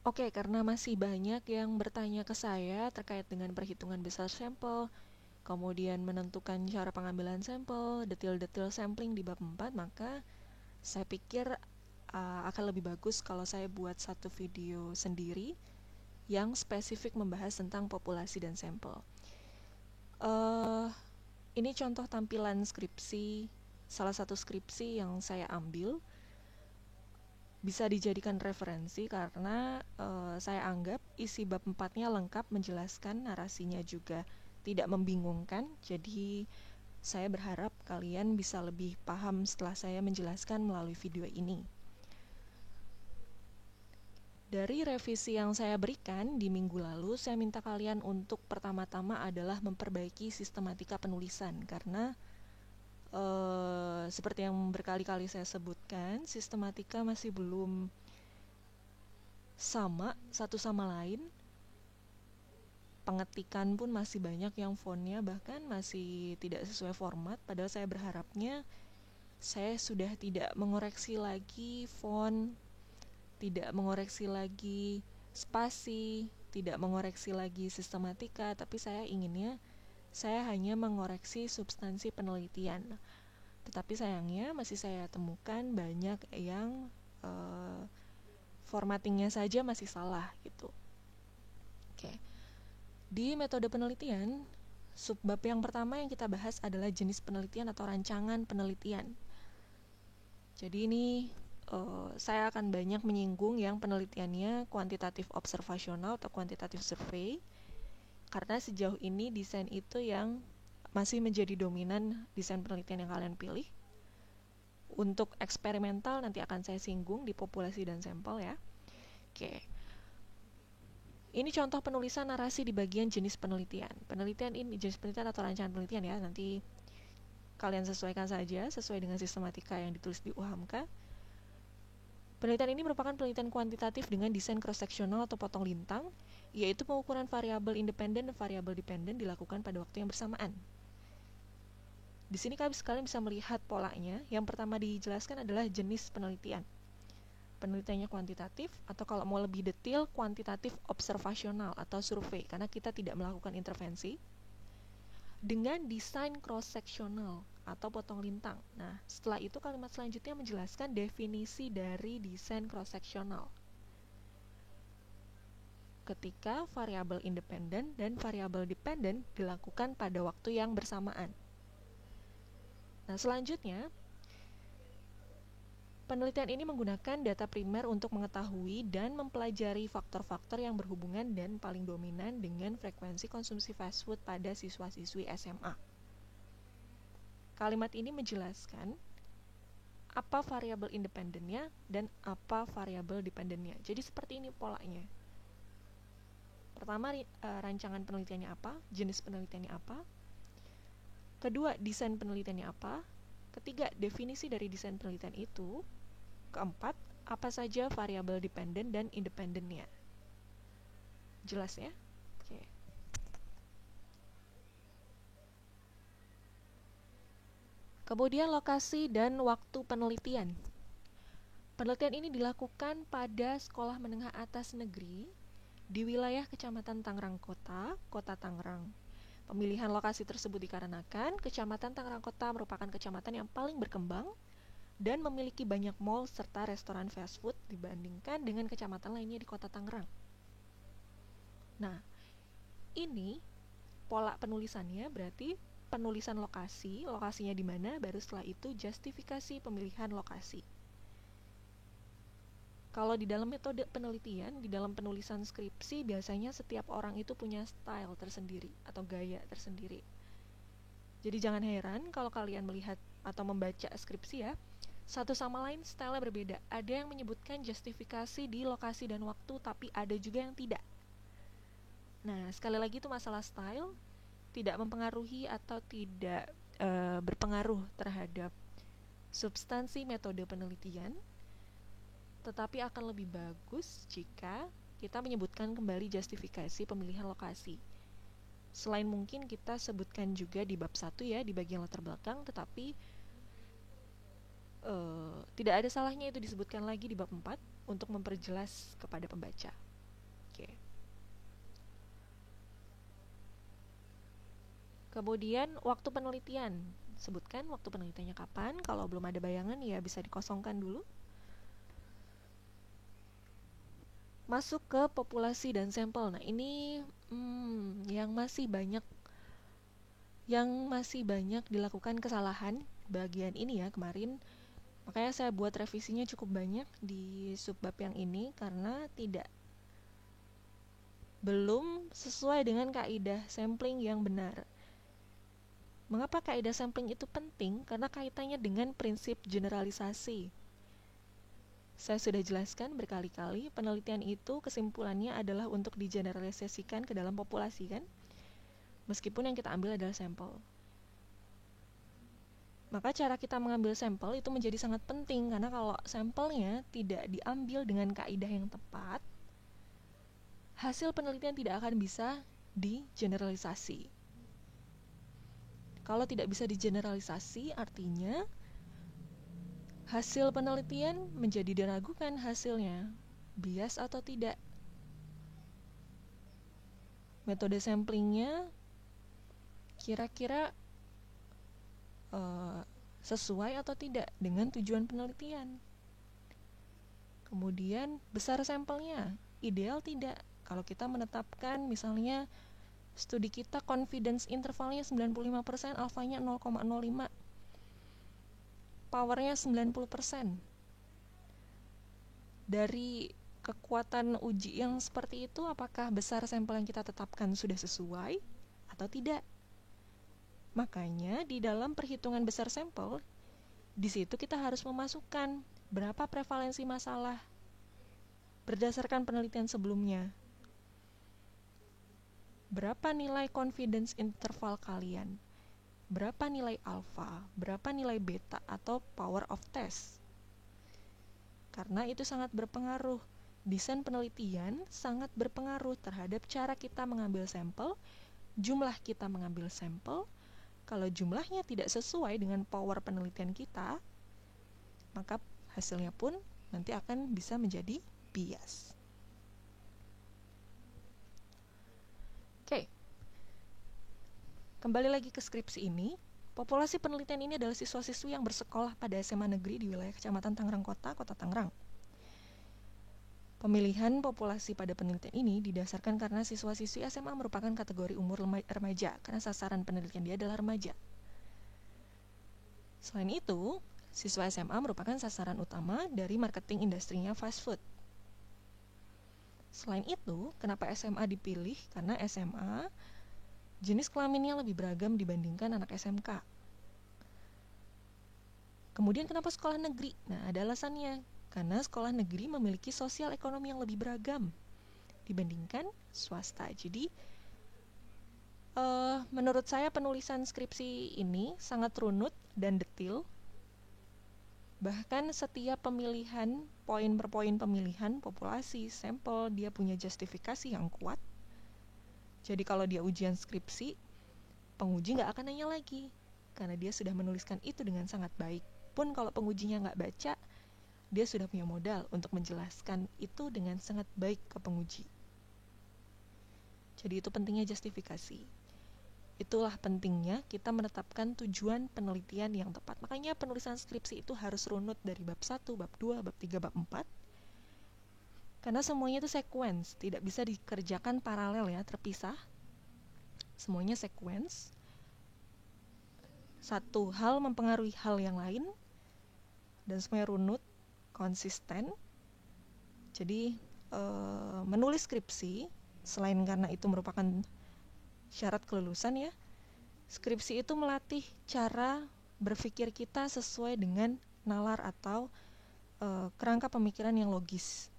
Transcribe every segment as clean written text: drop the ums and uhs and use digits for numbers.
Oke, karena masih banyak yang bertanya ke saya terkait dengan perhitungan besar sampel, kemudian menentukan cara pengambilan sampel, detail-detail sampling di bab 4, maka saya pikir akan lebih bagus kalau saya buat satu video sendiri yang spesifik membahas tentang populasi dan sampel. Ini contoh tampilan skripsi, salah satu skripsi yang saya ambil. Bisa dijadikan referensi karena saya anggap isi bab 4-nya lengkap, menjelaskan, narasinya juga tidak membingungkan. Jadi saya berharap kalian bisa lebih paham setelah saya menjelaskan melalui video ini. Dari revisi yang saya berikan di minggu lalu, saya minta kalian untuk pertama-tama adalah memperbaiki sistematika penulisan, karena seperti yang berkali-kali saya sebutkan, sistematika masih belum sama satu sama lain. Pengetikan pun masih banyak yang fontnya bahkan masih tidak sesuai format, padahal saya berharapnya saya sudah tidak mengoreksi lagi font, tidak mengoreksi lagi spasi, tidak mengoreksi lagi sistematika, tapi saya inginnya saya hanya mengoreksi substansi penelitian. Tetapi sayangnya masih saya temukan banyak yang formattingnya saja masih salah gitu. Oke. Di metode penelitian, subbab yang pertama yang kita bahas adalah jenis penelitian atau rancangan penelitian. Jadi ini saya akan banyak menyinggung yang penelitiannya kuantitatif observasional atau kuantitatif survei, karena sejauh ini desain itu yang masih menjadi dominan desain penelitian yang kalian pilih. Untuk eksperimental nanti akan saya singgung di populasi dan sampel ya. Oke. Ini contoh penulisan narasi di bagian jenis penelitian. Penelitian ini jenis penelitian atau rancangan penelitian ya. Nanti kalian sesuaikan saja sesuai dengan sistematika yang ditulis di UHAMKA. Penelitian ini merupakan penelitian kuantitatif dengan desain cross-sectional atau potong lintang, yaitu pengukuran variabel independen dan variabel dependen dilakukan pada waktu yang bersamaan. Di sini kalian bisa melihat polanya. Yang pertama dijelaskan adalah jenis penelitian. Penelitiannya kuantitatif, atau kalau mau lebih detail, kuantitatif observasional atau survei, karena kita tidak melakukan intervensi. Dengan desain cross-sectional atau potong lintang. Nah, setelah itu kalimat selanjutnya menjelaskan definisi dari desain cross-sectional. Ketika variabel independen dan variabel dependen dilakukan pada waktu yang bersamaan. Nah, selanjutnya, penelitian ini menggunakan data primer untuk mengetahui dan mempelajari faktor-faktor yang berhubungan dan paling dominan dengan frekuensi konsumsi fast food pada siswa-siswi SMA. Kalimat ini menjelaskan apa variabel independennya dan apa variabel dependennya. Jadi seperti ini polanya. Pertama, rancangan penelitiannya apa, jenis penelitiannya apa. Kedua, desain penelitiannya apa. Ketiga, definisi dari desain penelitian itu. Keempat, apa saja variabel dependen dan independennya. Jelas ya? Oke. Kemudian lokasi dan waktu penelitian. Penelitian ini dilakukan pada sekolah menengah atas negeri di wilayah Kecamatan Tangerang Kota, Kota Tangerang. Pemilihan lokasi tersebut dikarenakan Kecamatan Tangerang Kota merupakan kecamatan yang paling berkembang dan memiliki banyak mal serta restoran fast food dibandingkan dengan kecamatan lainnya di Kota Tangerang. Nah, ini pola penulisannya berarti penulisan lokasi, lokasinya di mana, baru setelah itu justifikasi pemilihan lokasi. Kalau di dalam metode penelitian, di dalam penulisan skripsi, biasanya setiap orang itu punya style tersendiri atau gaya tersendiri. Jadi jangan heran kalau kalian melihat atau membaca skripsi ya, satu sama lain style-nya berbeda. Ada yang menyebutkan justifikasi di lokasi dan waktu, tapi ada juga yang tidak. Nah, sekali lagi itu masalah style, tidak mempengaruhi atau tidak berpengaruh terhadap substansi metode penelitian, tetapi akan lebih bagus jika kita menyebutkan kembali justifikasi pemilihan lokasi. Selain mungkin kita sebutkan juga di bab 1 ya, di bagian latar belakang, tetapi tidak ada salahnya itu disebutkan lagi di bab 4 untuk memperjelas kepada pembaca. Kemudian waktu penelitian, sebutkan waktu penelitiannya kapan. Kalau belum ada bayangan ya bisa dikosongkan dulu. Masuk ke populasi dan sampel. Nah ini yang masih banyak dilakukan kesalahan bagian ini ya kemarin. Makanya saya buat revisinya cukup banyak di subbab yang ini karena belum sesuai dengan kaidah sampling yang benar. Mengapa kaidah sampling itu penting? Karena kaitannya dengan prinsip generalisasi. Saya sudah jelaskan berkali-kali, penelitian itu kesimpulannya adalah untuk digeneralisasikan ke dalam populasi kan? Meskipun yang kita ambil adalah sampel. Maka cara kita mengambil sampel itu menjadi sangat penting karena kalau sampelnya tidak diambil dengan kaidah yang tepat, hasil penelitian tidak akan bisa digeneralisasi. Kalau tidak bisa digeneralisasi, artinya hasil penelitian menjadi diragukan hasilnya, bias atau tidak. Metode samplingnya kira-kira sesuai atau tidak dengan tujuan penelitian. Kemudian besar sampelnya, ideal tidak. Kalau kita menetapkan misalnya studi kita confidence intervalnya 95%, alfanya 0,05, powernya 90%. Dari kekuatan uji yang seperti itu, apakah besar sampel yang kita tetapkan sudah sesuai atau tidak? Makanya di dalam perhitungan besar sampel, di situ kita harus memasukkan berapa prevalensi masalah berdasarkan penelitian sebelumnya. Berapa nilai confidence interval kalian? Berapa nilai alfa? Berapa nilai beta atau power of test? Karena itu sangat berpengaruh. Desain penelitian sangat berpengaruh terhadap cara kita mengambil sampel, jumlah kita mengambil sampel. Kalau jumlahnya tidak sesuai dengan power penelitian kita, maka hasilnya pun nanti akan bisa menjadi bias. Oke. Kembali lagi ke skripsi ini. Populasi penelitian ini adalah siswa-siswi yang bersekolah pada SMA negeri di wilayah Kecamatan Tangerang Kota, Kota Tangerang. Pemilihan populasi pada penelitian ini didasarkan karena siswa-siswi SMA merupakan kategori umur remaja, karena sasaran penelitian dia adalah remaja. Selain itu, siswa SMA merupakan sasaran utama dari marketing industrinya fast food. Selain itu, kenapa SMA dipilih? Karena SMA jenis kelaminnya lebih beragam dibandingkan anak SMK. Kemudian kenapa sekolah negeri? Nah, ada alasannya. Karena sekolah negeri memiliki sosial ekonomi yang lebih beragam dibandingkan swasta. Jadi, menurut saya penulisan skripsi ini sangat runut dan detail. Bahkan setiap pemilihan, poin per poin pemilihan, populasi, sampel, dia punya justifikasi yang kuat. Jadi kalau dia ujian skripsi, penguji nggak akan nanya lagi, karena dia sudah menuliskan itu dengan sangat baik. Pun kalau pengujinya nggak baca, dia sudah punya modal untuk menjelaskan itu dengan sangat baik ke penguji. Jadi itu pentingnya justifikasi. Itulah pentingnya kita menetapkan tujuan penelitian yang tepat. Makanya penulisan skripsi itu harus runut dari bab 1, bab 2, bab 3, bab 4. Karena semuanya itu sequence, tidak bisa dikerjakan paralel ya, terpisah. Semuanya sequence. Satu hal mempengaruhi hal yang lain, dan semuanya runut, konsisten. Jadi menulis skripsi, selain karena itu merupakan syarat kelulusan ya, skripsi itu melatih cara berpikir kita sesuai dengan nalar atau kerangka pemikiran yang logis.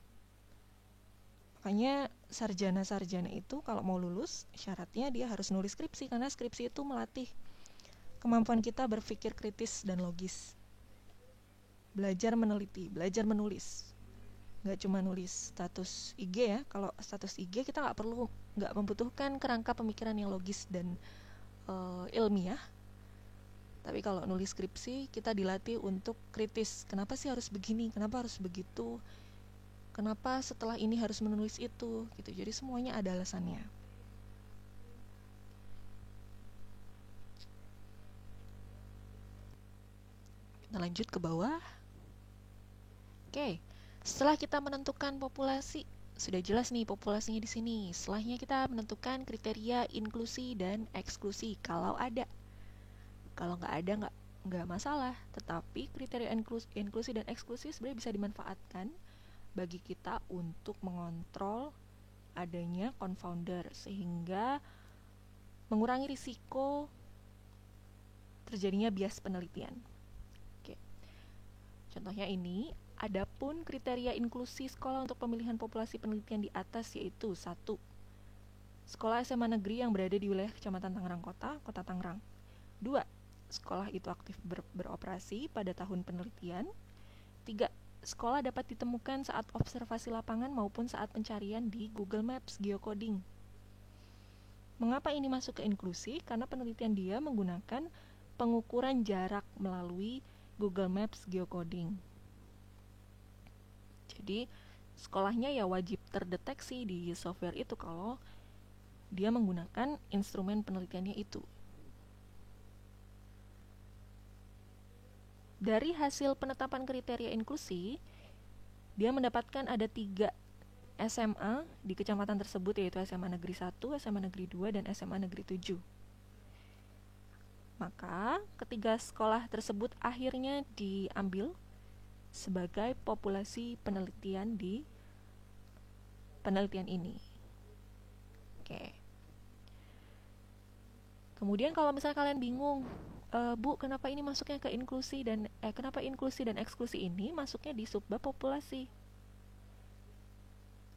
Makanya sarjana-sarjana itu kalau mau lulus, syaratnya dia harus nulis skripsi, karena skripsi itu melatih kemampuan kita berpikir kritis dan logis. Belajar meneliti, belajar menulis. Nggak cuma nulis status IG ya. Kalau status IG kita nggak membutuhkan kerangka pemikiran yang logis dan ilmiah. Tapi kalau nulis skripsi kita dilatih untuk kritis. Kenapa sih harus begini? Kenapa harus begitu? Kenapa setelah ini harus menulis itu? Gitu. Jadi semuanya ada alasannya. Nah, lanjut ke bawah. Oke, setelah kita menentukan populasi, sudah jelas nih populasinya di sini. Setelahnya kita menentukan kriteria inklusi dan eksklusi kalau ada. Kalau nggak ada nggak masalah. Tetapi kriteria inklusi dan eksklusi sebenarnya bisa dimanfaatkan bagi kita untuk mengontrol adanya confounder sehingga mengurangi risiko terjadinya bias penelitian. Oke. Contohnya ini, adapun kriteria inklusi sekolah untuk pemilihan populasi penelitian di atas yaitu 1. Sekolah SMA negeri yang berada di wilayah Kecamatan Tangerang Kota, Kota Tangerang. 2. Sekolah itu aktif beroperasi pada tahun penelitian. 3. Sekolah dapat ditemukan saat observasi lapangan maupun saat pencarian di Google Maps geocoding. Mengapa ini masuk ke inklusi? Karena penelitian dia menggunakan pengukuran jarak melalui Google Maps geocoding. Jadi sekolahnya ya wajib terdeteksi di software itu kalau dia menggunakan instrumen penelitiannya itu. Dari hasil penetapan kriteria inklusi, dia mendapatkan ada 3 SMA di kecamatan tersebut, yaitu SMA Negeri 1, SMA Negeri 2, dan SMA Negeri 7. Maka ketiga sekolah tersebut akhirnya diambil sebagai populasi penelitian di penelitian ini. Oke. Kemudian kalau misalnya kalian bingung, Bu, kenapa ini masuknya ke inklusi dan kenapa inklusi dan eksklusi ini masuknya di subbab populasi?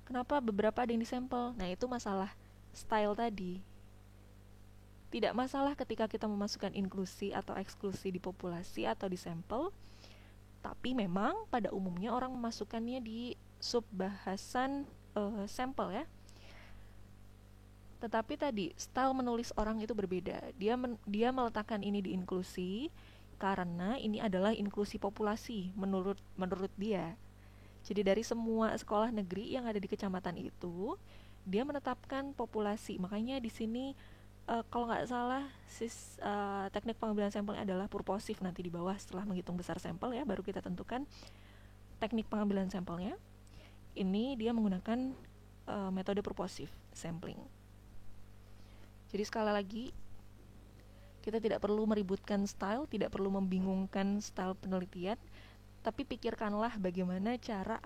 Kenapa beberapa ada yang disampel? Nah, itu masalah style tadi. Tidak masalah ketika kita memasukkan inklusi atau eksklusi di populasi atau di sampel, tapi memang pada umumnya orang memasukkannya di subbahasan sampel ya. Tetapi tadi style menulis orang itu berbeda. Dia meletakkan ini di inklusi karena ini adalah inklusi populasi menurut dia. Jadi dari semua sekolah negeri yang ada di kecamatan itu, dia menetapkan populasi. Makanya di sini kalau nggak salah teknik pengambilan sampelnya adalah purposif, nanti di bawah setelah menghitung besar sampel ya baru kita tentukan teknik pengambilan sampelnya. Ini dia menggunakan metode purposif sampling. Jadi sekali lagi kita tidak perlu meributkan style, tidak perlu membingungkan style penelitian, tapi pikirkanlah bagaimana cara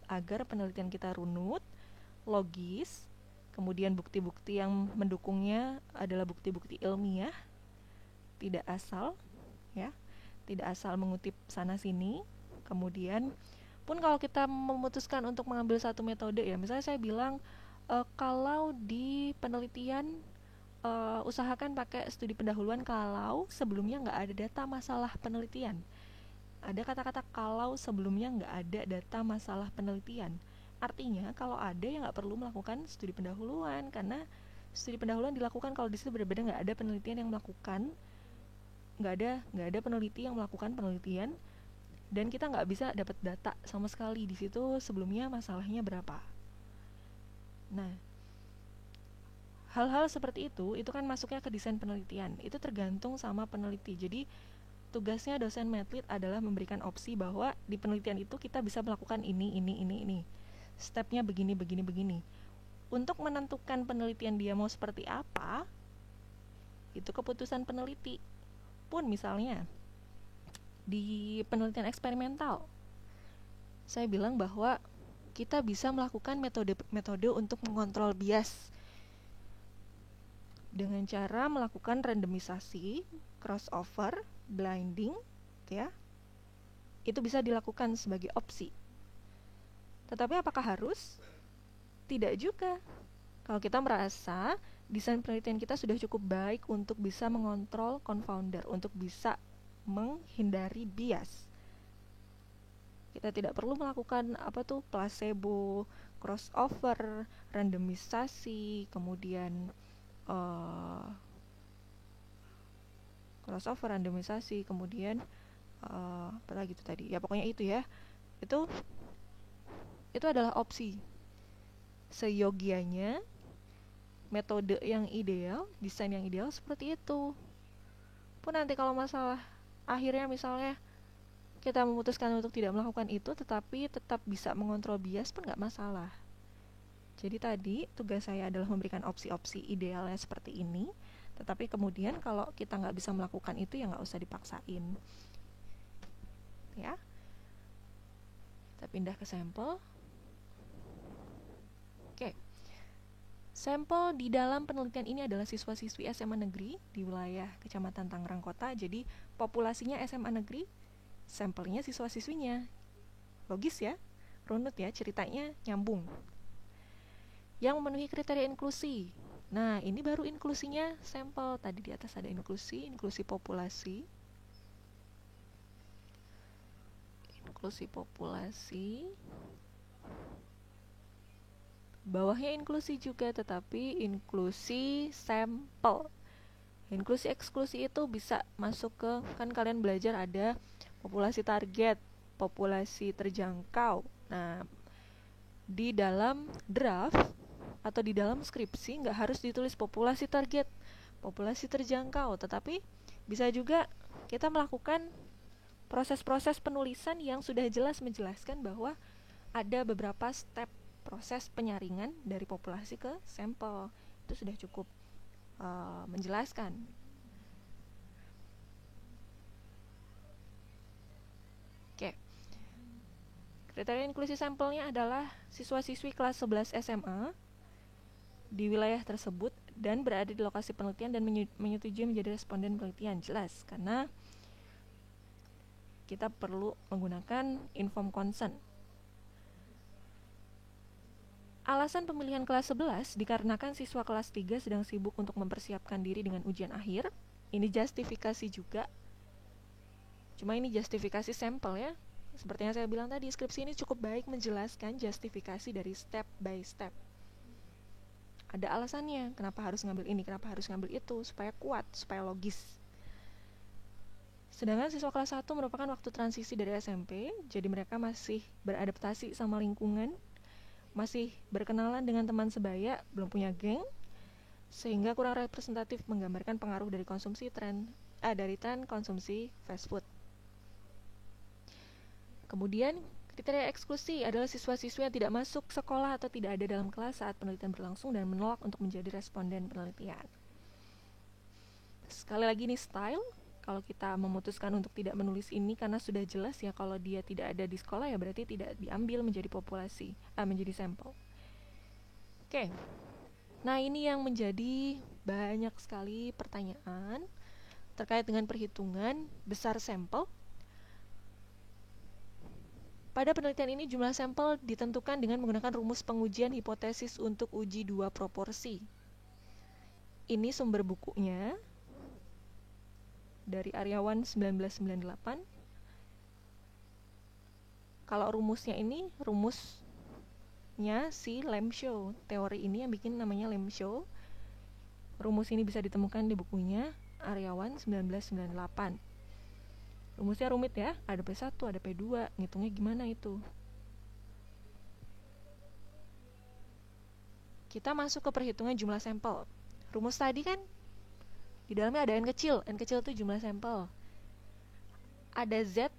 agar penelitian kita runut, logis. Kemudian bukti-bukti yang mendukungnya adalah bukti-bukti ilmiah, tidak asal mengutip sana sini. Kemudian pun kalau kita memutuskan untuk mengambil satu metode ya, misalnya saya bilang kalau di penelitian usahakan pakai studi pendahuluan kalau sebelumnya nggak ada data masalah penelitian. Ada kata-kata kalau sebelumnya nggak ada data masalah penelitian. Artinya kalau ada ya nggak perlu melakukan studi pendahuluan, karena studi pendahuluan dilakukan kalau di situ benar-benar nggak ada penelitian yang melakukan, nggak ada peneliti yang melakukan penelitian, dan kita nggak bisa dapat data sama sekali di situ sebelumnya masalahnya berapa. Nah, hal-hal seperti itu kan masuknya ke desain penelitian. Itu tergantung sama peneliti. Jadi tugasnya dosen medlit adalah memberikan opsi bahwa di penelitian itu kita bisa melakukan ini. Stepnya begini. Untuk menentukan penelitian dia mau seperti apa, itu keputusan peneliti. Pun misalnya di penelitian eksperimental, saya bilang bahwa kita bisa melakukan metode untuk mengontrol bias dengan cara melakukan randomisasi, crossover, blinding, ya. Itu bisa dilakukan sebagai opsi. Tetapi apakah harus? Tidak juga. Kalau kita merasa desain penelitian kita sudah cukup baik untuk bisa mengontrol confounder, untuk bisa menghindari bias, kita tidak perlu melakukan placebo, crossover, randomisasi, kemudian apa lagi itu tadi ya, pokoknya itu ya, itu adalah opsi. Seyogianya metode yang ideal, desain yang ideal seperti itu. Pun nanti kalau masalah akhirnya misalnya kita memutuskan untuk tidak melakukan itu, tetapi tetap bisa mengontrol bias pun nggak masalah. Jadi tadi tugas saya adalah memberikan opsi-opsi idealnya seperti ini, tetapi kemudian kalau kita nggak bisa melakukan itu ya nggak usah dipaksain. Ya, kita pindah ke sampel. Oke, sampel di dalam penelitian ini adalah siswa-siswi SMA negeri di wilayah Kecamatan Tangerang Kota. Jadi populasinya SMA negeri, sampelnya siswa-siswinya. Logis ya, runut ya, ceritanya nyambung. Yang memenuhi kriteria inklusi. Nah, ini baru inklusinya sampel. Tadi di atas ada inklusi populasi. Inklusi populasi. Bawahnya inklusi juga, tetapi inklusi sampel. Inklusi eksklusi itu bisa masuk ke, kan kalian belajar ada populasi target, populasi terjangkau. Nah, di dalam draft atau di dalam skripsi nggak harus ditulis populasi target, populasi terjangkau, tetapi bisa juga kita melakukan proses-proses penulisan yang sudah jelas menjelaskan bahwa ada beberapa step proses penyaringan dari populasi ke sampel. Itu sudah cukup menjelaskan. Oke. Kriteria inklusi sampelnya adalah siswa-siswi kelas 11 SMA di wilayah tersebut dan berada di lokasi penelitian dan menyetujui menjadi responden penelitian. Jelas, karena kita perlu menggunakan informed consent. Alasan pemilihan kelas 11 dikarenakan siswa kelas 3 sedang sibuk untuk mempersiapkan diri dengan ujian akhir. Ini justifikasi juga. Cuma ini justifikasi sampel ya. Seperti yang saya bilang tadi, skripsi ini cukup baik menjelaskan justifikasi dari step by step. Ada alasannya, kenapa harus ngambil ini, kenapa harus ngambil itu, supaya kuat, supaya logis. Sedangkan siswa kelas 1 merupakan waktu transisi dari SMP, jadi mereka masih beradaptasi sama lingkungan, masih berkenalan dengan teman sebaya, belum punya geng, sehingga kurang representatif menggambarkan pengaruh dari tren konsumsi fast food. Kemudian kriteria eksklusi adalah siswa-siswi yang tidak masuk sekolah atau tidak ada dalam kelas saat penelitian berlangsung dan menolak untuk menjadi responden penelitian. Sekali lagi nih style, kalau kita memutuskan untuk tidak menulis ini karena sudah jelas ya kalau dia tidak ada di sekolah ya berarti tidak diambil menjadi menjadi sampel. Oke. Nah, ini yang menjadi banyak sekali pertanyaan terkait dengan perhitungan besar sampel. Pada penelitian ini jumlah sampel ditentukan dengan menggunakan rumus pengujian hipotesis untuk uji dua proporsi. Ini sumber bukunya dari Aryawan 1998. Kalau rumusnya ini, rumusnya si Lemshow. Teori ini yang bikin namanya Lemshow. Rumus ini bisa ditemukan di bukunya Aryawan 1998. Rumusnya rumit ya, ada P1, ada P2, ngitungnya gimana itu? Kita masuk ke perhitungan jumlah sampel. Rumus tadi kan, di dalamnya ada N kecil itu jumlah sampel. Ada Z,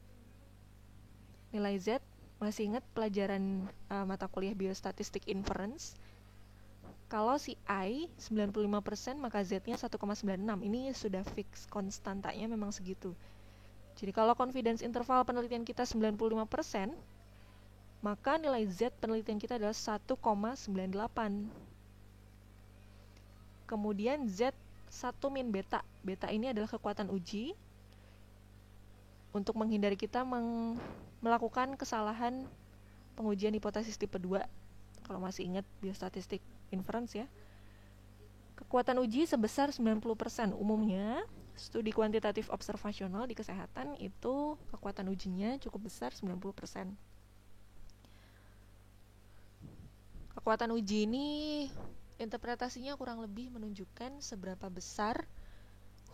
nilai Z, masih ingat pelajaran mata kuliah biostatistik inference? Kalau si I 95%, maka Z-nya 1,96. Ini sudah fix, konstantanya memang segitu. Jadi kalau confidence interval penelitian kita 95%, maka nilai Z penelitian kita adalah 1,98. Kemudian Z1 min beta. Beta ini adalah kekuatan uji untuk menghindari kita melakukan kesalahan pengujian hipotesis tipe 2. Kalau masih ingat biostatistik inference ya. Kekuatan uji sebesar 90%. Umumnya studi kuantitatif observasional di kesehatan itu kekuatan ujinya cukup besar 90%. Kekuatan uji ini interpretasinya kurang lebih menunjukkan seberapa besar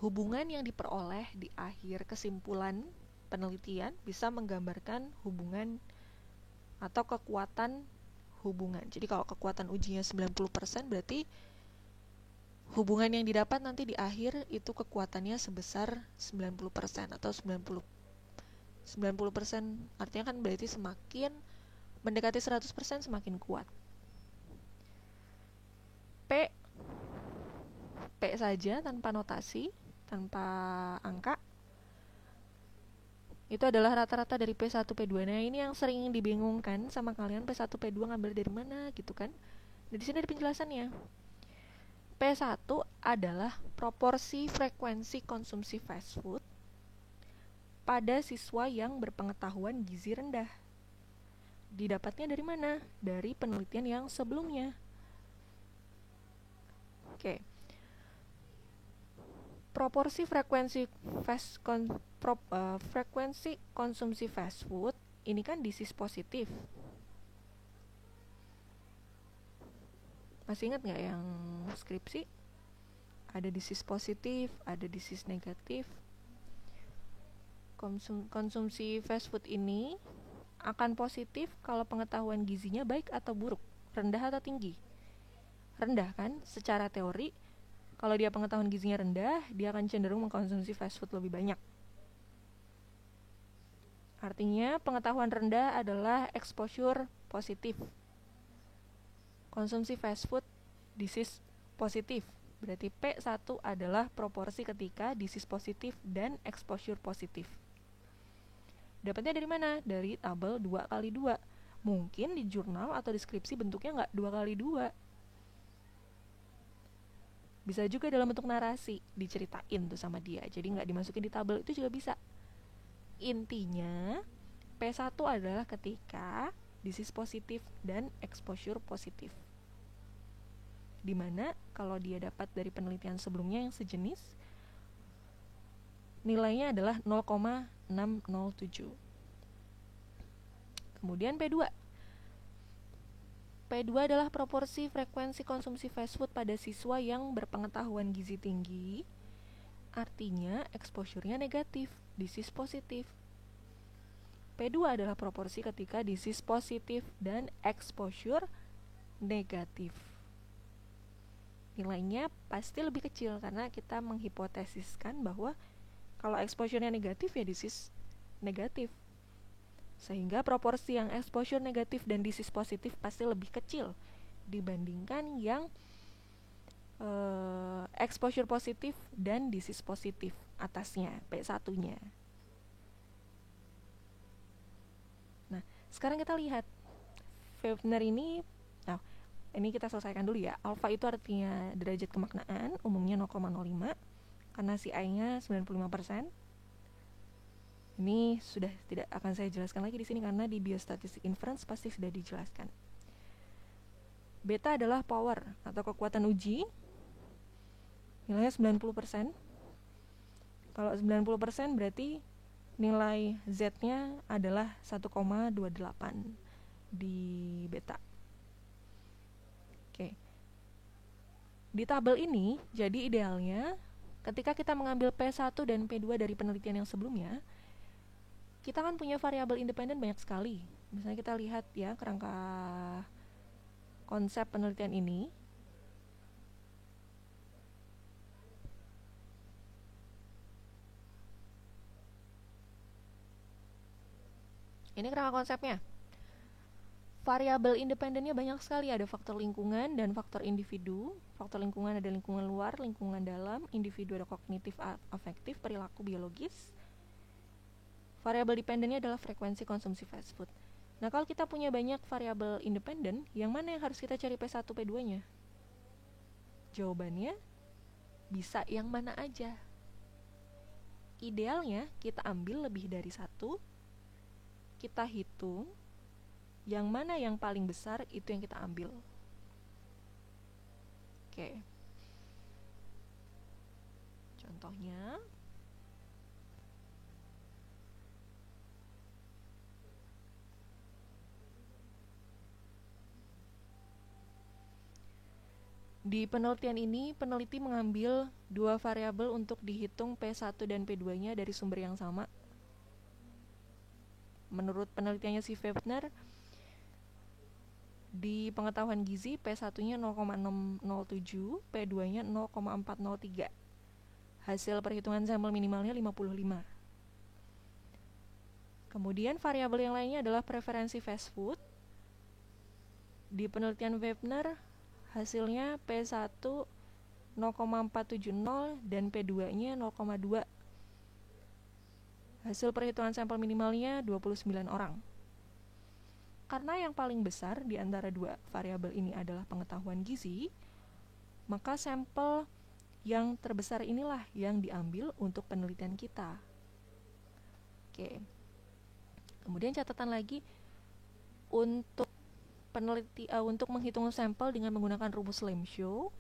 hubungan yang diperoleh di akhir kesimpulan penelitian bisa menggambarkan hubungan atau kekuatan hubungan. Jadi kalau kekuatan ujinya 90% berarti hubungan yang didapat nanti di akhir itu kekuatannya sebesar 90% atau 90 90% artinya kan berarti semakin mendekati 100% semakin kuat. P saja tanpa notasi, tanpa angka, itu adalah rata-rata dari P1, P2. Nah, ini yang sering dibingungkan sama kalian, P1, P2 ngambil dari mana gitu kan. Nah, di sini ada penjelasannya. P1 adalah proporsi frekuensi konsumsi fast food pada siswa yang berpengetahuan gizi rendah. Didapatnya dari mana? Dari penelitian yang sebelumnya. Oke. Proporsi frekuensi konsumsi fast food ini kan disease positif. Masih ingat nggak yang skripsi? Ada disease positif, ada disease negatif. Konsumsi fast food ini akan positif kalau pengetahuan gizinya baik atau buruk, rendah atau tinggi. Rendah kan, secara teori. Kalau dia pengetahuan gizinya rendah, dia akan cenderung mengkonsumsi fast food lebih banyak. Artinya, pengetahuan rendah adalah exposure positif. Konsumsi fast food, disease positif. Berarti P1 adalah proporsi ketika disease positif dan exposure positif. Dapatnya dari mana? Dari tabel 2x2. Mungkin di jurnal atau deskripsi bentuknya nggak 2x2. Bisa juga dalam bentuk narasi, diceritain tuh sama dia. Jadi nggak dimasukin di tabel, itu juga bisa. Intinya, P1 adalah ketika disease positif dan exposure positif. Dimana kalau dia dapat dari penelitian sebelumnya yang sejenis, nilainya adalah 0,607. Kemudian P2. P2 adalah proporsi frekuensi konsumsi fast food pada siswa yang berpengetahuan gizi tinggi. Artinya exposure-nya negatif, disease positif. P2 adalah proporsi ketika disease positif dan exposure negatif. Nilainya pasti lebih kecil karena kita menghipotesiskan bahwa kalau exposure-nya negatif ya disease negatif. Sehingga proporsi yang exposure negatif dan disease positif pasti lebih kecil dibandingkan yang exposure positif dan disease positif atasnya, P1-nya. Nah, sekarang kita lihat Febner ini kita selesaikan dulu ya. Alpha itu artinya derajat kemaknaan, umumnya 0,05 karena si I-nya 95%. Ini sudah tidak akan saya jelaskan lagi di sini karena di biostatistic inference pasti sudah dijelaskan. Beta adalah power atau kekuatan uji. Nilainya 90%. Kalau 90% berarti nilai Z-nya adalah 1,28 di beta. Oke. Di tabel ini, jadi idealnya ketika kita mengambil P1 dan P2 dari penelitian yang sebelumnya, kita kan punya variabel independen banyak sekali. Misalnya kita lihat ya kerangka konsep penelitian ini. Ini kerangka konsepnya. Variabel independennya banyak sekali, ada faktor lingkungan dan faktor individu. Faktor lingkungan ada lingkungan luar, lingkungan dalam, individu ada kognitif, afektif, perilaku biologis. Variabel dependennya adalah frekuensi konsumsi fast food. Nah, kalau kita punya banyak variabel independen, yang mana yang harus kita cari P1, P2-nya? Jawabannya bisa yang mana aja. Idealnya kita ambil lebih dari satu, kita hitung, yang mana yang paling besar itu yang kita ambil. Oke. Contohnya, di penelitian ini, peneliti mengambil dua variabel untuk dihitung P1 dan P2-nya dari sumber yang sama. Menurut penelitiannya si Febner, di pengetahuan gizi P1-nya 0,607, P2-nya 0,403. Hasil perhitungan sampel minimalnya 55. Kemudian variabel yang lainnya adalah preferensi fast food. Di penelitian Webner, hasilnya P1 0,470 dan P2-nya 0,2. Hasil perhitungan sampel minimalnya 29 orang. Karena yang paling besar di antara dua variabel ini adalah pengetahuan gizi, maka sampel yang terbesar inilah yang diambil untuk penelitian kita. Oke. Kemudian catatan lagi, untuk untuk menghitung sampel dengan menggunakan rumus Lemshow.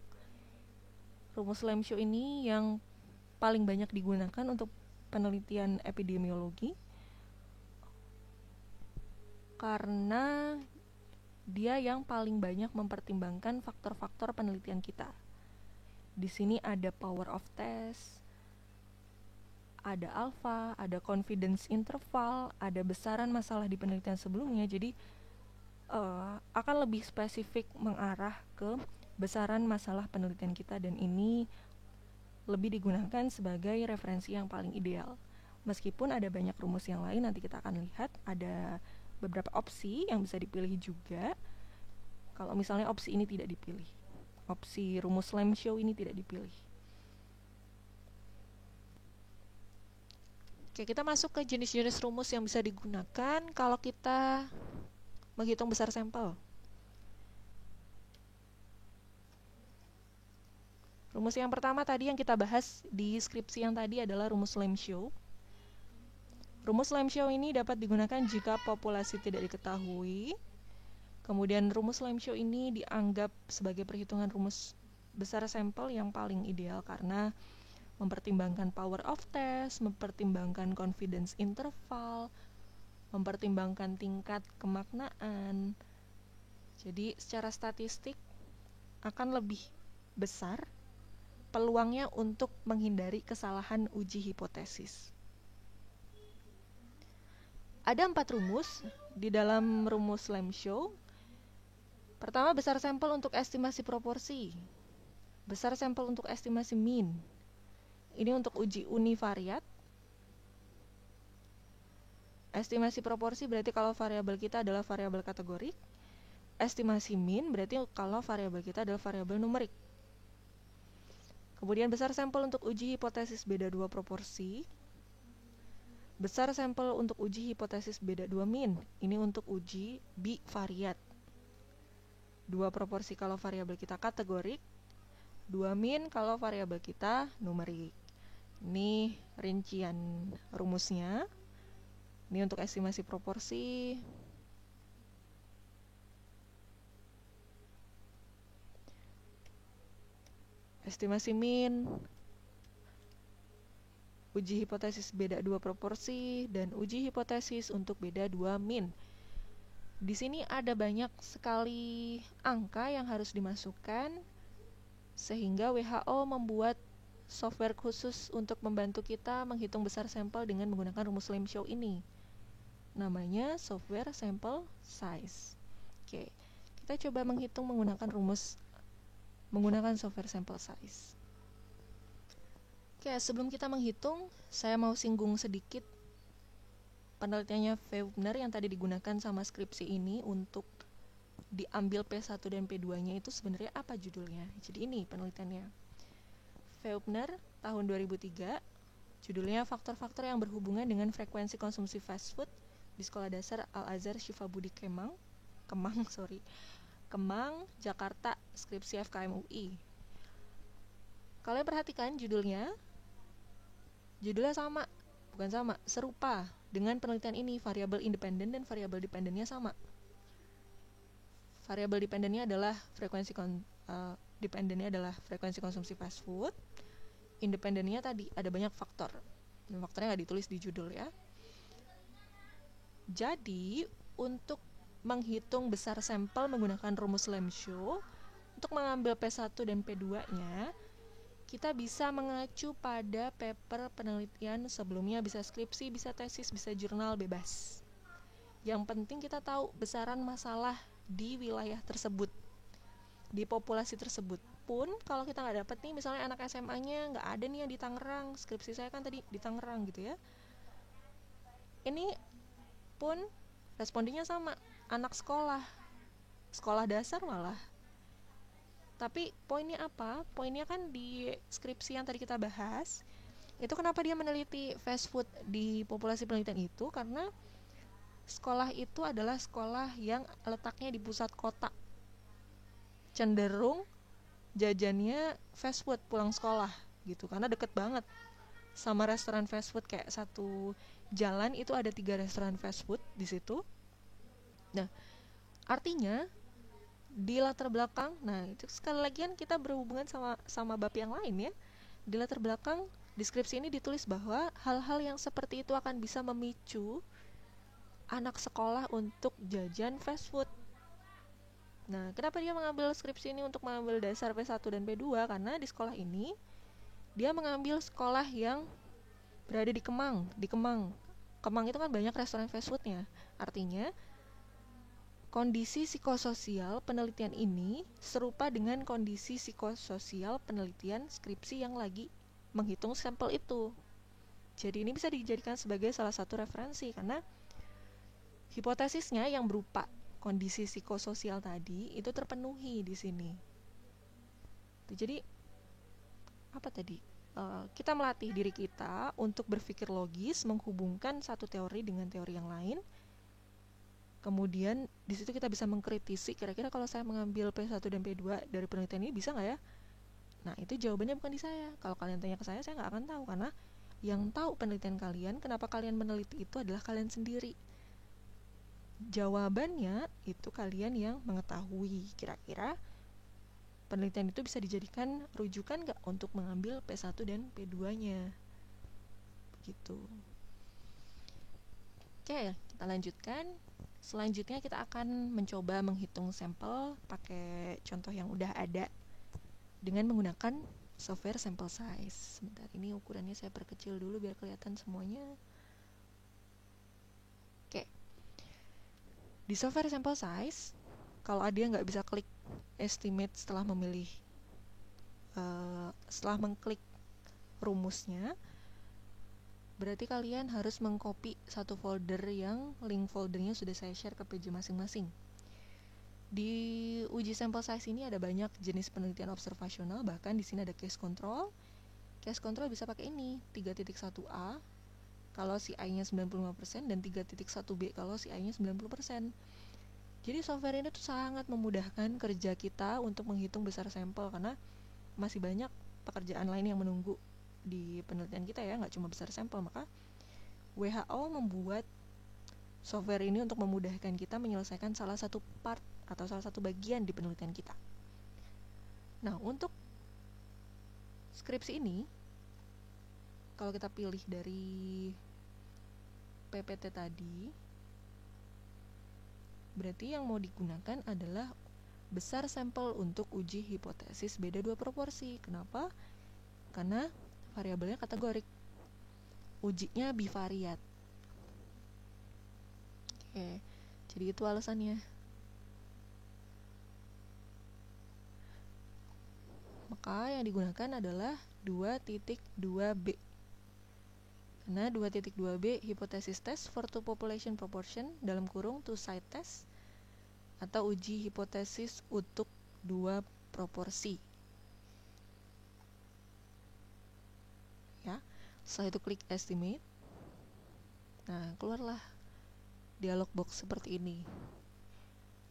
Rumus Lemshow ini yang paling banyak digunakan untuk penelitian epidemiologi karena dia yang paling banyak mempertimbangkan faktor-faktor penelitian kita. Di sini ada power of test, ada alpha, ada confidence interval, ada besaran masalah di penelitian sebelumnya. Jadi akan lebih spesifik mengarah ke besaran masalah penelitian kita, dan ini lebih digunakan sebagai referensi yang paling ideal. Meskipun ada banyak rumus yang lain, nanti kita akan lihat ada beberapa opsi yang bisa dipilih juga. Kalau misalnya opsi ini tidak dipilih, opsi rumus Lemshow ini tidak dipilih. Oke, kita masuk ke jenis-jenis rumus yang bisa digunakan kalau kita menghitung besar sampel. Rumus yang pertama tadi yang kita bahas di skripsi yang tadi adalah rumus Lemshow. Rumus Lemshow ini dapat digunakan jika populasi tidak diketahui. Kemudian rumus Lemshow ini dianggap sebagai perhitungan rumus besar sampel yang paling ideal karena mempertimbangkan power of test, mempertimbangkan confidence interval, mempertimbangkan tingkat kemaknaan. Jadi secara statistik akan lebih besar peluangnya untuk menghindari kesalahan uji hipotesis. Ada 4 rumus di dalam rumus Lemshow. Pertama, besar sampel untuk estimasi proporsi, besar sampel untuk estimasi mean. Ini untuk uji univariat. Estimasi proporsi berarti kalau variabel kita adalah variabel kategorik. Estimasi mean berarti kalau variabel kita adalah variabel numerik. Kemudian besar sampel untuk uji hipotesis beda 2 proporsi. Besar sampel untuk uji hipotesis beda 2 mean. Ini untuk uji bivariat. 2 proporsi kalau variabel kita kategorik, 2 mean kalau variabel kita numerik. Ini rincian rumusnya. Ini untuk estimasi proporsi. Estimasi mean, uji hipotesis beda 2 proporsi, dan uji hipotesis untuk beda 2 mean. Di sini ada banyak sekali angka yang harus dimasukkan, sehingga WHO membuat software khusus untuk membantu kita menghitung besar sampel dengan menggunakan rumus Lemshow ini. Namanya software sample size. Oke, kita coba menghitung menggunakan software sample size. Oke, sebelum kita menghitung, saya mau singgung sedikit penelitiannya Webner yang tadi digunakan sama skripsi ini untuk diambil P1 dan P2-nya itu sebenarnya apa judulnya. Jadi ini penelitiannya. Webner tahun 2003, judulnya faktor-faktor yang berhubungan dengan frekuensi konsumsi fast food di Sekolah Dasar Al-Azhar Syifabudi Kemang, Jakarta, skripsi FKM UI. Kalian perhatikan judulnya serupa dengan penelitian ini, variabel independen dan variabel dependennya sama. Variabel dependennya adalah frekuensi konsumsi fast food. Independennya tadi ada banyak faktor. Dan faktornya nggak ditulis di judul ya. Jadi untuk menghitung besar sampel menggunakan rumus Lemshow, untuk mengambil P1 dan P2-nya, kita bisa mengacu pada paper penelitian sebelumnya, bisa skripsi, bisa tesis, bisa jurnal, bebas. Yang penting kita tahu besaran masalah di wilayah tersebut, di populasi tersebut. Pun kalau kita nggak dapat nih, misalnya anak SMA-nya nggak ada nih yang di Tangerang, skripsi saya kan tadi di Tangerang gitu ya. Ini pun respondennya sama, anak sekolah dasar malah. Tapi poinnya apa? Poinnya kan di skripsi yang tadi kita bahas, itu kenapa dia meneliti fast food di populasi penelitian itu, karena sekolah itu adalah sekolah yang letaknya di pusat kota, cenderung jajannya fast food pulang sekolah gitu, karena deket banget sama restoran fast food. Kayak satu jalan itu ada 3 restoran fast food di situ. Nah, artinya di latar belakang, nah itu sekali lagi kan kita berhubungan sama bab yang lain ya. Di latar belakang deskripsi ini ditulis bahwa hal-hal yang seperti itu akan bisa memicu anak sekolah untuk jajan fast food. Nah, kenapa dia mengambil skripsi ini untuk mengambil dasar P1 dan P2? Karena di sekolah ini dia mengambil sekolah yang berada di Kemang. Kemang itu kan banyak restoran fast foodnya. Artinya kondisi psikososial penelitian ini serupa dengan kondisi psikososial penelitian skripsi yang lagi menghitung sampel itu. Jadi ini bisa dijadikan sebagai salah satu referensi, karena hipotesisnya yang berupa kondisi psikososial tadi itu terpenuhi di sini. Jadi apa tadi? Kita melatih diri kita untuk berpikir logis, menghubungkan satu teori dengan teori yang lain. Kemudian di situ kita bisa mengkritisi, kira-kira kalau saya mengambil P1 dan P2 dari penelitian ini bisa nggak ya? Nah, itu jawabannya bukan di saya. Kalau kalian tanya ke saya nggak akan tahu, karena yang tahu penelitian kalian, kenapa kalian meneliti itu adalah kalian sendiri. Jawabannya itu kalian yang mengetahui kira-kira penelitian itu bisa dijadikan rujukan nggak untuk mengambil P1 dan P2-nya. Begitu. Oke, kita lanjutkan. Selanjutnya kita akan mencoba menghitung sampel pakai contoh yang udah ada dengan menggunakan software sample size. Sebentar, ini ukurannya saya perkecil dulu biar kelihatan semuanya. Oke. Di software sample size, kalau ada yang nggak bisa klik estimate setelah memilih, setelah mengklik rumusnya, berarti kalian harus mengcopy satu folder yang link foldernya sudah saya share ke page masing-masing. Di uji sampel size ini ada banyak jenis penelitian observasional, bahkan di sini ada case control. Case control bisa pakai ini, 3.1a kalau si I-nya 95% dan 3.1b kalau si I-nya 90%. Jadi software ini tuh sangat memudahkan kerja kita untuk menghitung besar sampel, karena masih banyak pekerjaan lain yang menunggu di penelitian kita ya, nggak cuma besar sampel. Maka WHO membuat software ini untuk memudahkan kita menyelesaikan salah satu part atau salah satu bagian di penelitian kita. Nah, untuk skripsi ini, kalau kita pilih dari PPT tadi, berarti yang mau digunakan adalah besar sampel untuk uji hipotesis beda 2 proporsi. Kenapa? Karena variabelnya kategorik, ujinya bivariat. Oke, jadi itu alasannya. Maka yang digunakan adalah 2.2b. Karena 2.2b hipotesis test for two population proportion dalam kurung two side test atau uji hipotesis untuk 2 proporsi. Ya, setelah itu klik estimate. Nah, keluarlah dialog box seperti ini.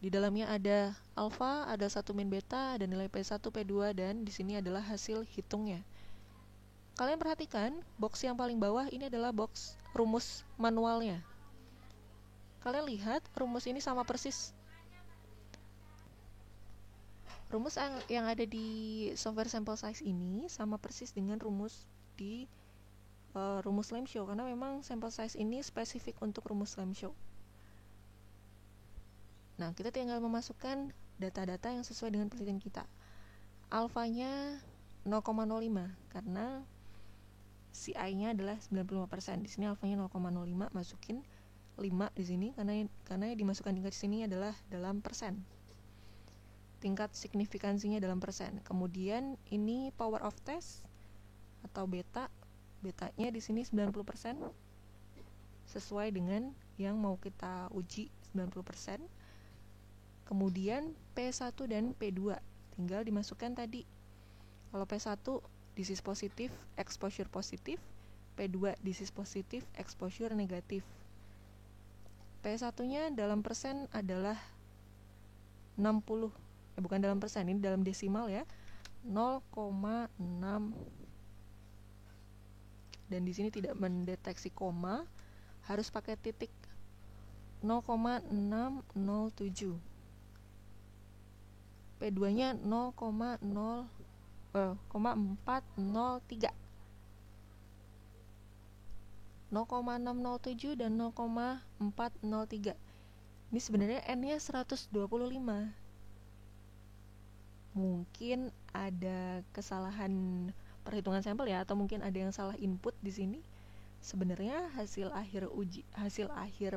Di dalamnya ada alfa, ada 1 min beta, ada nilai P1, P2, dan di sini adalah hasil hitungnya. Kalian perhatikan, box yang paling bawah ini adalah box rumus manualnya. Kalian lihat, rumus ini sama persis. Rumus yang ada di software sample size ini sama persis dengan rumus di rumus Lemshow, karena memang sample size ini spesifik untuk rumus Lemshow. Nah, kita tinggal memasukkan data-data yang sesuai dengan penelitian kita. Alfanya 0,05 karena si I-nya adalah 95%. Di sini alfanya 0,05, masukin 5 di sini karena yang dimasukkan tingkat di sini adalah dalam persen. Tingkat signifikansinya dalam persen. Kemudian ini power of test atau betanya di sini 90% sesuai dengan yang mau kita uji 90%. Kemudian P1 dan P2 tinggal dimasukkan tadi. Kalau P1 disease positif, exposure positif, P2 disease positif, exposure negatif. P1-nya dalam persen adalah 60. Bukan dalam persen, ini dalam desimal ya. 0,6. Dan di sini tidak mendeteksi koma, harus pakai titik. 0,607. P2-nya 0,403. 0,607 dan 0,403. Ini sebenarnya N-nya 125. Mungkin ada kesalahan perhitungan sampel ya, atau mungkin ada yang salah input di sini. Sebenarnya hasil akhir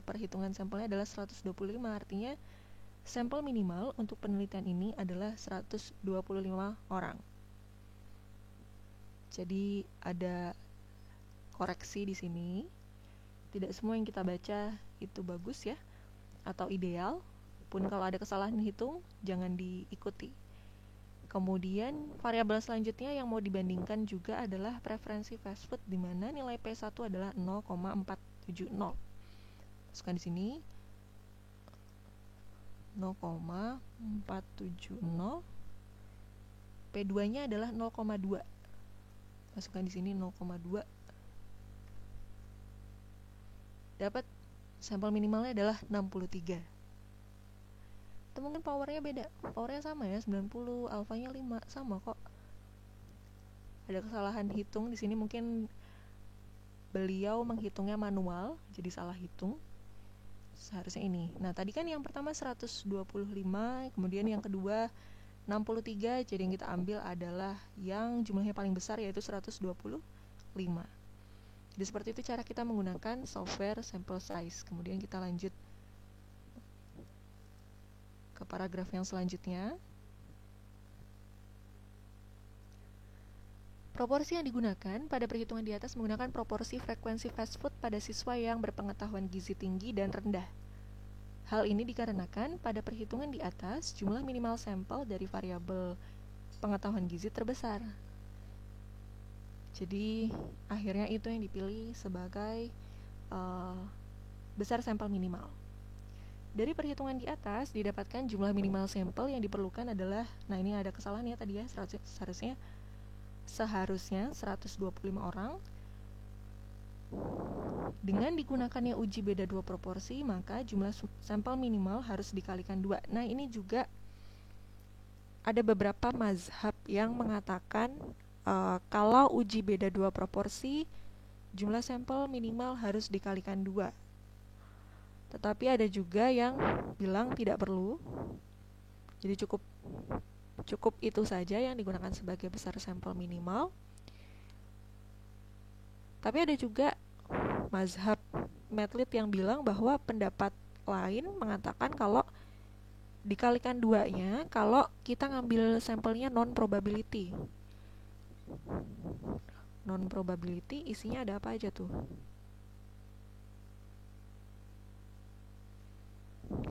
perhitungan sampelnya adalah 125, artinya sampel minimal untuk penelitian ini adalah 125 orang. Jadi ada koreksi di sini. Tidak semua yang kita baca itu bagus ya, atau ideal. Pun kalau ada kesalahan hitung, jangan diikuti. Kemudian variabel selanjutnya yang mau dibandingkan juga adalah preferensi fast food, di mana nilai P1 adalah 0,470. Masukkan di sini 0,470. P2-nya adalah 0,2. Masukkan di sini 0,2. Dapat sampel minimalnya adalah 63. Atau mungkin powernya beda, powernya sama ya, 90, alfanya 5, sama kok. Ada kesalahan hitung di sini, mungkin beliau menghitungnya manual, jadi salah hitung. Seharusnya ini. Nah, tadi kan yang pertama 125, kemudian yang kedua 63, jadi yang kita ambil adalah yang jumlahnya paling besar, yaitu 125. Jadi seperti itu cara kita menggunakan software sample size. Kemudian kita lanjut ke paragraf yang selanjutnya. Proporsi yang digunakan pada perhitungan di atas menggunakan proporsi frekuensi fast food pada siswa yang berpengetahuan gizi tinggi dan rendah. Hal ini dikarenakan pada perhitungan di atas jumlah minimal sampel dari variabel pengetahuan gizi terbesar. Jadi akhirnya itu yang dipilih sebagai besar sampel minimal. Dari perhitungan di atas didapatkan jumlah minimal sampel yang diperlukan adalah, nah ini ada kesalahan ya tadi ya, seharusnya 125 orang. Dengan digunakannya uji beda dua proporsi, maka jumlah sampel minimal harus dikalikan 2. Nah, ini juga ada beberapa mazhab yang mengatakan kalau uji beda dua proporsi, jumlah sampel minimal harus dikalikan 2. Tetapi ada juga yang bilang tidak perlu. Jadi cukup itu saja yang digunakan sebagai besar sampel minimal. Tapi ada juga mazhab Medlit yang bilang bahwa pendapat lain mengatakan kalau dikalikan 2-nya kalau kita ngambil sampelnya non-probability. Non-probability isinya ada apa aja tuh?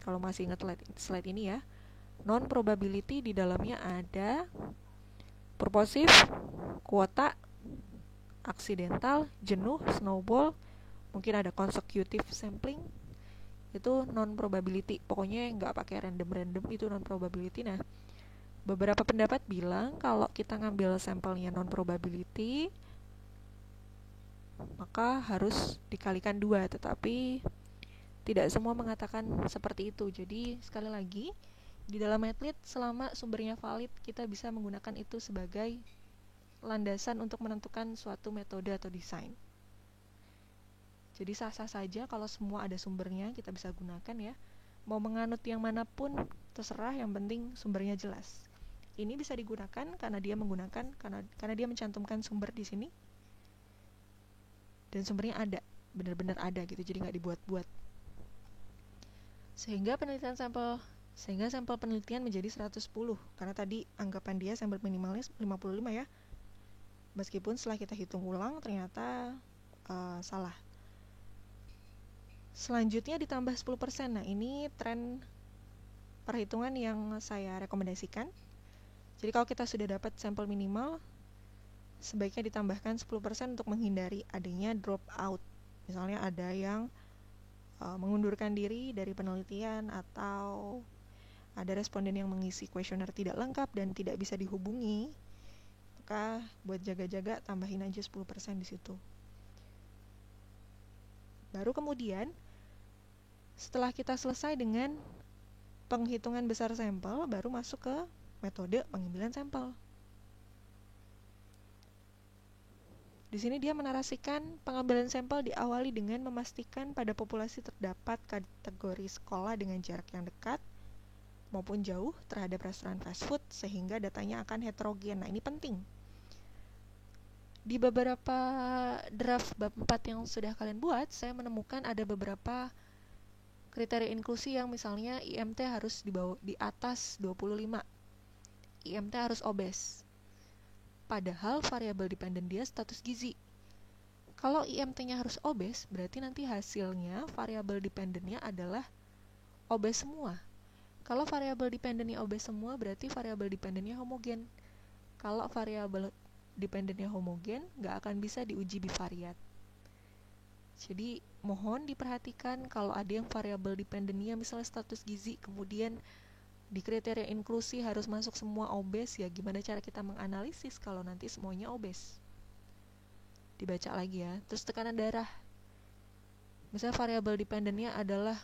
Kalau masih ingat slide ini ya, non-probability di dalamnya ada purposive, kuota, aksidental, jenuh, snowball, mungkin ada consecutive sampling, itu non-probability. Pokoknya nggak pakai random-random, itu non-probability. Nah, beberapa pendapat bilang kalau kita ngambil sampelnya non-probability, maka harus dikalikan 2, tetapi tidak semua mengatakan seperti itu. Jadi sekali lagi, di dalam Medlit selama sumbernya valid, kita bisa menggunakan itu sebagai landasan untuk menentukan suatu metode atau desain. Jadi sah-sah saja kalau semua ada sumbernya, kita bisa gunakan ya. Mau menganut yang manapun terserah, yang penting sumbernya jelas. Ini bisa digunakan karena dia mencantumkan sumber di sini. Dan sumbernya ada, benar-benar ada gitu, jadi nggak dibuat-buat. Sehingga sampel penelitian menjadi 110, karena tadi anggapan dia sampel minimalnya 55 ya. Meskipun setelah kita hitung ulang ternyata salah. Selanjutnya ditambah 10%. Nah, ini tren perhitungan yang saya rekomendasikan. Jadi kalau kita sudah dapat sampel minimal, sebaiknya ditambahkan 10% untuk menghindari adanya drop out. Misalnya ada yang mengundurkan diri dari penelitian, atau ada responden yang mengisi kuesioner tidak lengkap dan tidak bisa dihubungi, maka buat jaga-jaga tambahin aja 10% di situ. Baru kemudian setelah kita selesai dengan penghitungan besar sampel, baru masuk ke metode pengambilan sampel. Di sini dia menarasikan pengambilan sampel diawali dengan memastikan pada populasi terdapat kategori sekolah dengan jarak yang dekat maupun jauh terhadap restoran fast food, sehingga datanya akan heterogen. Nah, ini penting. Di beberapa draft bab 4 yang sudah kalian buat, saya menemukan ada beberapa kriteria inklusi yang misalnya IMT harus di atas 25. IMT harus obes. Padahal variabel dependen dia status gizi. Kalau IMT-nya harus obes, berarti nanti hasilnya variabel dependennya adalah obes semua. Kalau variabel dependennya obes semua, berarti variabel dependennya homogen. Kalau variabel dependennya homogen, nggak akan bisa diuji bivariat. Jadi mohon diperhatikan kalau ada yang variabel dependennya misalnya status gizi, kemudian di kriteria inklusi harus masuk semua obes, ya gimana cara kita menganalisis kalau nanti semuanya obes? Dibaca lagi ya. Terus tekanan darah, misalnya variabel dependennya adalah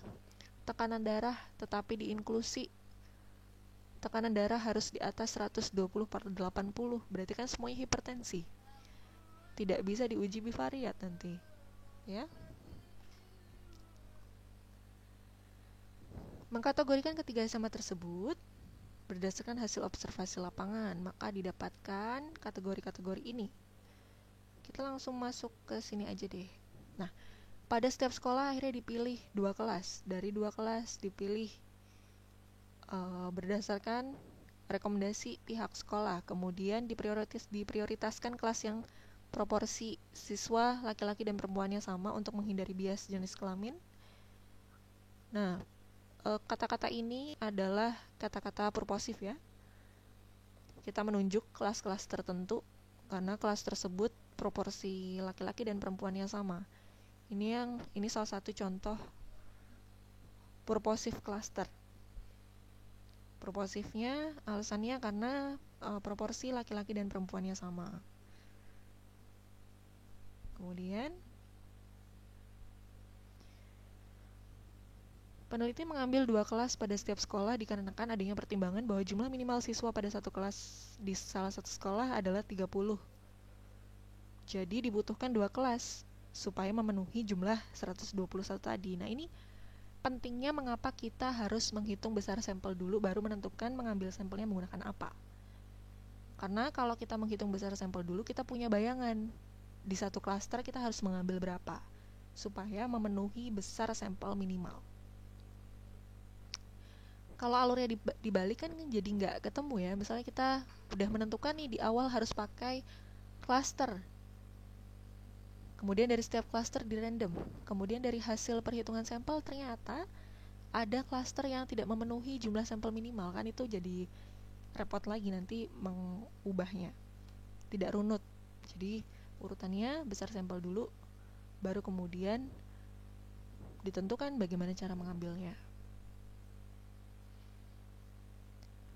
tekanan darah, tetapi di inklusi tekanan darah harus di atas 120/80, berarti kan semuanya hipertensi, tidak bisa diuji bivariat nanti, ya. Mengkategorikan ketiga SMA tersebut berdasarkan hasil observasi lapangan, maka didapatkan kategori-kategori ini. Kita langsung masuk ke sini aja deh. Nah, pada setiap sekolah akhirnya dipilih 2 kelas. Dari 2 kelas dipilih berdasarkan rekomendasi pihak sekolah. Kemudian diprioritaskan kelas yang proporsi siswa laki-laki dan perempuannya sama untuk menghindari bias jenis kelamin. Nah, kata-kata ini adalah kata-kata purposif ya. Kita menunjuk kelas-kelas tertentu karena kelas tersebut proporsi laki-laki dan perempuannya sama. Ini salah satu contoh purposif cluster. Purposifnya alasannya karena proporsi laki-laki dan perempuannya sama. Kemudian peneliti mengambil 2 kelas pada setiap sekolah dikarenakan adanya pertimbangan bahwa jumlah minimal siswa pada satu kelas di salah satu sekolah adalah 30. Jadi dibutuhkan 2 kelas supaya memenuhi jumlah 121 tadi. Nah, ini pentingnya mengapa kita harus menghitung besar sampel dulu baru menentukan mengambil sampelnya menggunakan apa. Karena kalau kita menghitung besar sampel dulu, kita punya bayangan di satu klaster kita harus mengambil berapa supaya memenuhi besar sampel minimal. Kalau alurnya dibalik kan jadi nggak ketemu ya. Misalnya kita udah menentukan nih di awal harus pakai klaster. Kemudian dari setiap klaster di random. Kemudian dari hasil perhitungan sampel ternyata ada klaster yang tidak memenuhi jumlah sampel minimal, kan itu jadi repot lagi nanti mengubahnya. Tidak runut. Jadi urutannya besar sampel dulu, baru kemudian ditentukan bagaimana cara mengambilnya.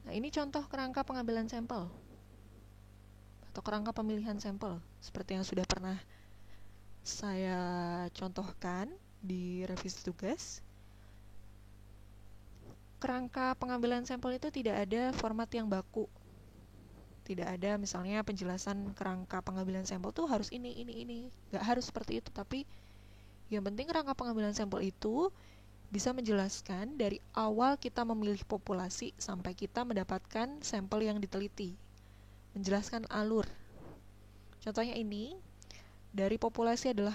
Nah, ini contoh kerangka pengambilan sampel atau kerangka pemilihan sampel seperti yang sudah pernah saya contohkan di revisi tugas. Kerangka pengambilan sampel itu tidak ada format yang baku. Tidak ada misalnya penjelasan kerangka pengambilan sampel tuh harus ini. Gak harus seperti itu, tapi yang penting kerangka pengambilan sampel itu bisa menjelaskan dari awal kita memilih populasi sampai kita mendapatkan sampel yang diteliti. Menjelaskan alur. Contohnya ini, dari populasi adalah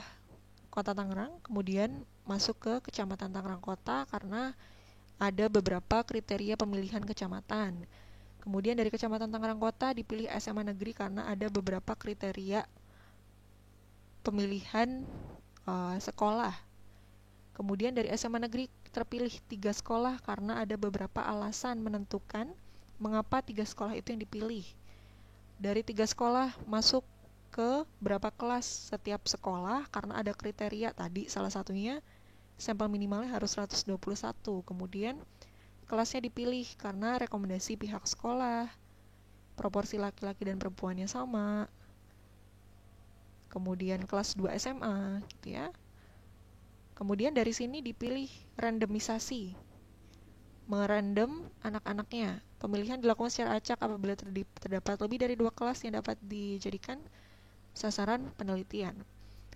Kota Tangerang, kemudian masuk ke Kecamatan Tangerang Kota karena ada beberapa kriteria pemilihan kecamatan. Kemudian dari Kecamatan Tangerang Kota dipilih SMA Negeri karena ada beberapa kriteria pemilihan sekolah. Kemudian dari SMA negeri terpilih 3 sekolah karena ada beberapa alasan menentukan mengapa 3 sekolah itu yang dipilih. Dari 3 sekolah masuk ke berapa kelas setiap sekolah karena ada kriteria tadi, salah satunya sampel minimalnya harus 121. Kemudian kelasnya dipilih karena rekomendasi pihak sekolah, proporsi laki-laki dan perempuannya sama. Kemudian kelas 2 SMA gitu ya. Kemudian dari sini dipilih randomisasi, merandom anak-anaknya. Pemilihan dilakukan secara acak apabila terdapat lebih dari 2 kelas yang dapat dijadikan sasaran penelitian.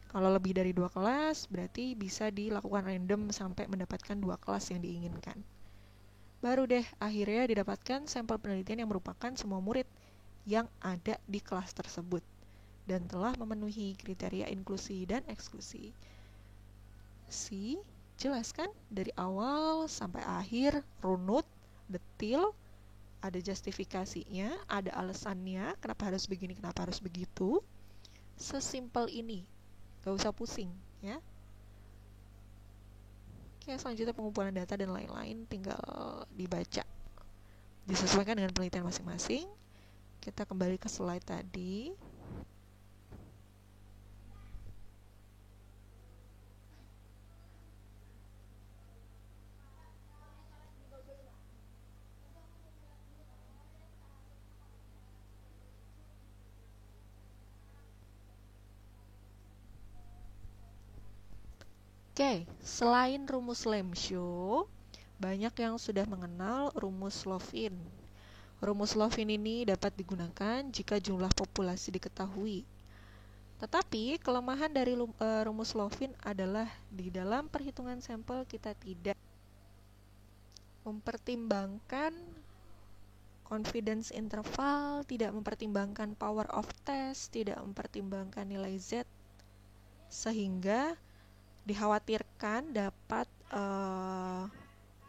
Kalau lebih dari 2 kelas, berarti bisa dilakukan random sampai mendapatkan 2 kelas yang diinginkan. Baru deh akhirnya didapatkan sampel penelitian yang merupakan semua murid yang ada di kelas tersebut dan telah memenuhi kriteria inklusi dan eksklusi. Jelas kan? Dari awal sampai akhir, runut, detil, ada justifikasinya, ada alasannya, kenapa harus begini, kenapa harus begitu. Sesimpel ini, gak usah pusing ya. Oke, selanjutnya pengumpulan data dan lain-lain tinggal dibaca, disesuaikan dengan penelitian masing-masing. Kita kembali ke slide tadi. Oke, selain rumus Lemshow, banyak yang sudah mengenal rumus Lovin. Rumus Lovin ini dapat digunakan jika jumlah populasi diketahui. Tetapi kelemahan dari rumus Lovin adalah di dalam perhitungan sampel kita tidak mempertimbangkan confidence interval, tidak mempertimbangkan power of test, tidak mempertimbangkan nilai Z, sehingga dikhawatirkan dapat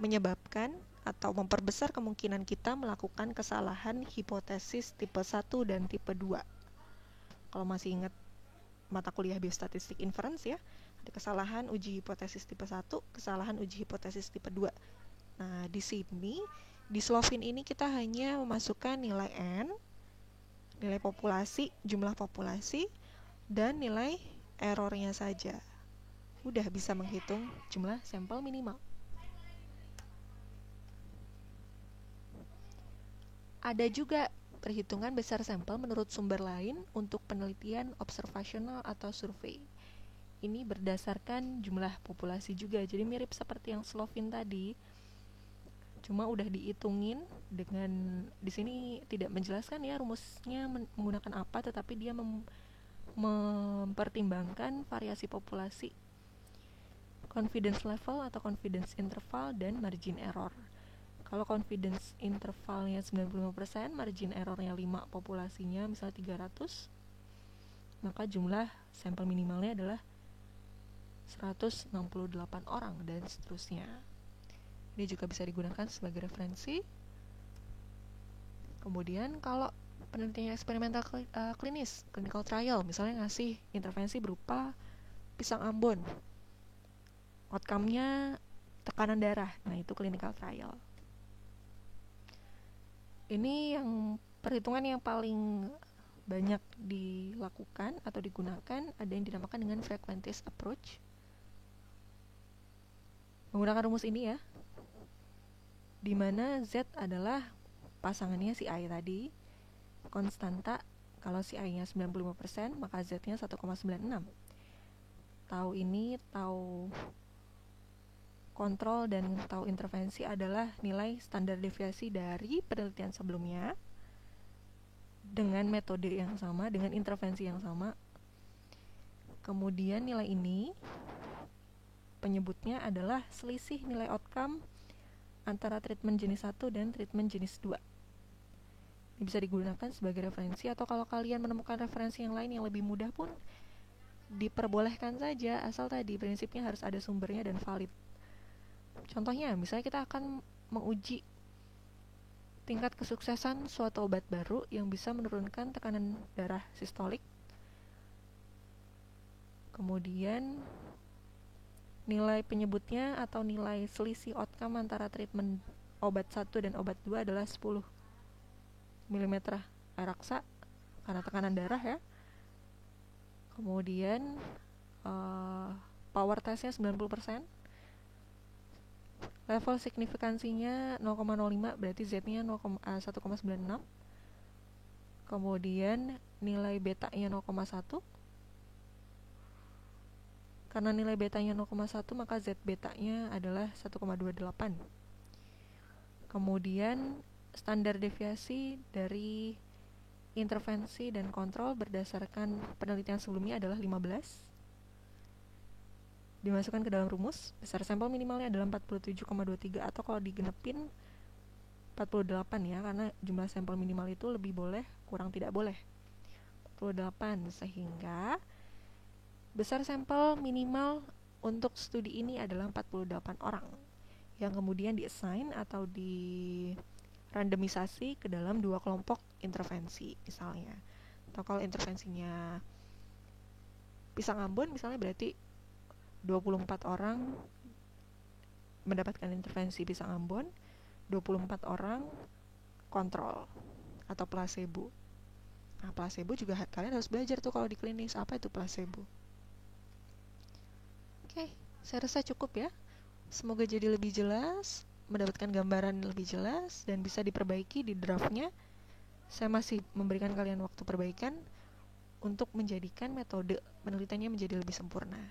menyebabkan atau memperbesar kemungkinan kita melakukan kesalahan hipotesis tipe 1 dan tipe 2. Kalau masih ingat mata kuliah biostatistik inference ya, ada kesalahan uji hipotesis tipe 1, kesalahan uji hipotesis tipe 2. Nah, di sini di Slovin ini kita hanya memasukkan nilai N, nilai populasi, jumlah populasi, dan nilai errornya saja. Udah bisa menghitung jumlah sampel minimal. Ada juga perhitungan besar sampel menurut sumber lain untuk penelitian observasional atau survei. Ini berdasarkan jumlah populasi juga, jadi mirip seperti yang Slovin tadi. Cuma udah dihitungin dengan, di sini tidak menjelaskan ya rumusnya menggunakan apa, tetapi dia mempertimbangkan variasi populasi, confidence level atau confidence interval, dan margin error. Kalau confidence intervalnya 95%, margin errornya 5, populasinya misalnya 300, maka jumlah sampel minimalnya adalah 168 orang dan seterusnya. Ini juga bisa digunakan sebagai referensi. Kemudian kalau penelitian eksperimental klinis, clinical trial, misalnya ngasih intervensi berupa pisang ambon, outcome-nya tekanan darah, nah itu clinical trial. Ini yang perhitungan yang paling banyak dilakukan atau digunakan, ada yang dinamakan dengan frequentist approach. Menggunakan rumus ini ya, di mana Z adalah pasangannya si I tadi, konstanta. Kalau si I-nya 95%, maka Z-nya 1,96. Tau ini, tau kontrol, dan tau intervensi adalah nilai standar deviasi dari penelitian sebelumnya dengan metode yang sama, dengan intervensi yang sama. Kemudian nilai ini penyebutnya adalah selisih nilai outcome antara treatment jenis 1 dan treatment jenis 2. Ini bisa digunakan sebagai referensi, atau kalau kalian menemukan referensi yang lain yang lebih mudah pun diperbolehkan saja, asal tadi prinsipnya harus ada sumbernya dan valid. Contohnya, misalnya kita akan menguji tingkat kesuksesan suatu obat baru yang bisa menurunkan tekanan darah sistolik. Kemudian Nilai penyebutnya atau nilai selisih outcome antara treatment obat 1 dan obat 2 adalah 10 mm raksa karena tekanan darah ya. Kemudian power testnya 90%. Level signifikansinya 0,05, berarti Z-nya 1,96. Kemudian nilai beta-nya 0,1. Karena nilai betanya 0,1, maka Z betanya adalah 1,28. Kemudian standar deviasi dari intervensi dan kontrol berdasarkan penelitian sebelumnya adalah 15. Dimasukkan ke dalam rumus, besar sampel minimalnya adalah 47,23 atau kalau digenepin 48 ya, karena jumlah sampel minimal itu lebih boleh, kurang tidak boleh. 48, sehingga besar sampel minimal untuk studi ini adalah 48 orang yang kemudian di-assign atau di randomisasi ke dalam 2 kelompok intervensi misalnya. Atau kalau intervensinya Pisang Ambon misalnya, berarti 24 orang mendapatkan intervensi Pisang Ambon, 24 orang kontrol atau placebo. Nah, placebo juga kalian harus belajar tuh kalau di klinis, apa itu placebo. Oke, saya rasa cukup ya. Semoga jadi lebih jelas, mendapatkan gambaran lebih jelas, dan bisa diperbaiki di draftnya. Saya masih memberikan kalian waktu perbaikan untuk menjadikan metode penelitiannya menjadi lebih sempurna.